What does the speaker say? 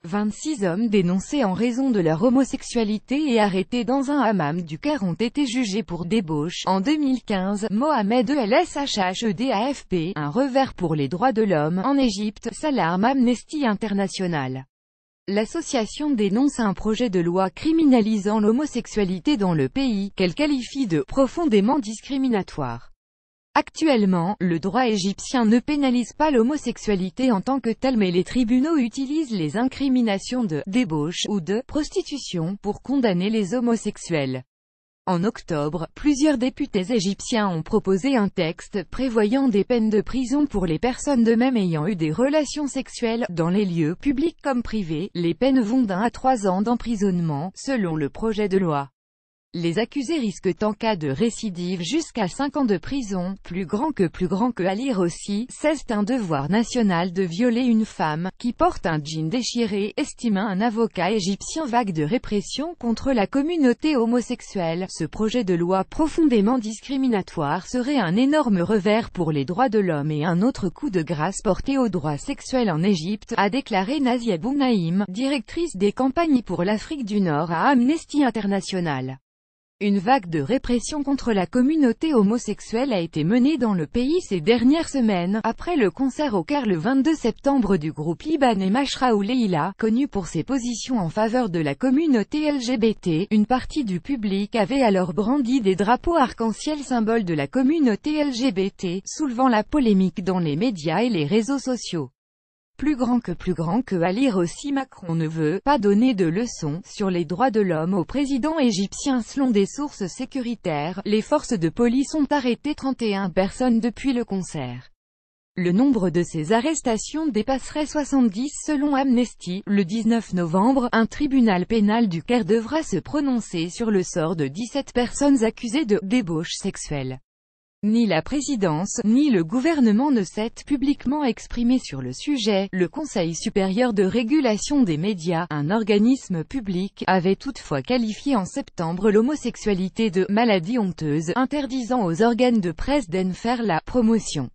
26 hommes dénoncés en raison de leur homosexualité et arrêtés dans un hammam du Caire ont été jugés pour débauche. En 2015, Mohamed El Shahd AFP, un revers pour les droits de l'homme en Égypte, s'alarme Amnesty International. L'association dénonce un projet de loi criminalisant l'homosexualité dans le pays, qu'elle qualifie de « profondément discriminatoire ». Actuellement, le droit égyptien ne pénalise pas l'homosexualité en tant que telle, mais les tribunaux utilisent les incriminations de « débauche » ou de « prostitution » pour condamner les homosexuels. En octobre, plusieurs députés égyptiens ont proposé un texte prévoyant des peines de prison pour les personnes de même ayant eu des relations sexuelles, dans les lieux publics comme privés. Les peines vont d'1 à 3 ans d'emprisonnement, selon le projet de loi. Les accusés risquent en cas de récidive jusqu'à 5 ans de prison. Plus grand que à lire aussi, c'est un devoir national de violer une femme, qui porte un jean déchiré, estime un avocat égyptien. Vague de répression contre la communauté homosexuelle. Ce projet de loi profondément discriminatoire serait un énorme revers pour les droits de l'homme et un autre coup de grâce porté aux droits sexuels en Égypte, a déclaré Nazia Bounaïm, directrice des campagnes pour l'Afrique du Nord à Amnesty International. Une vague de répression contre la communauté homosexuelle a été menée dans le pays ces dernières semaines, après le concert au Caire le 22 septembre du groupe libanais Mashraoul Leila, connu pour ses positions en faveur de la communauté LGBT. Une partie du public avait alors brandi des drapeaux arc-en-ciel, symbole de la communauté LGBT, soulevant la polémique dans les médias et les réseaux sociaux. Plus grand que à lire aussi, Macron ne veut pas donner de leçons sur les droits de l'homme au président égyptien. Selon des sources sécuritaires, les forces de police ont arrêté 31 personnes depuis le concert. Le nombre de ces arrestations dépasserait 70 selon Amnesty. Le 19 novembre, un tribunal pénal du Caire devra se prononcer sur le sort de 17 personnes accusées de débauche sexuelle. Ni la présidence, ni le gouvernement ne s'est publiquement exprimé sur le sujet. Le Conseil supérieur de régulation des médias, un organisme public, avait toutefois qualifié en septembre l'homosexualité de « maladie honteuse », interdisant aux organes de presse d'en faire la promotion.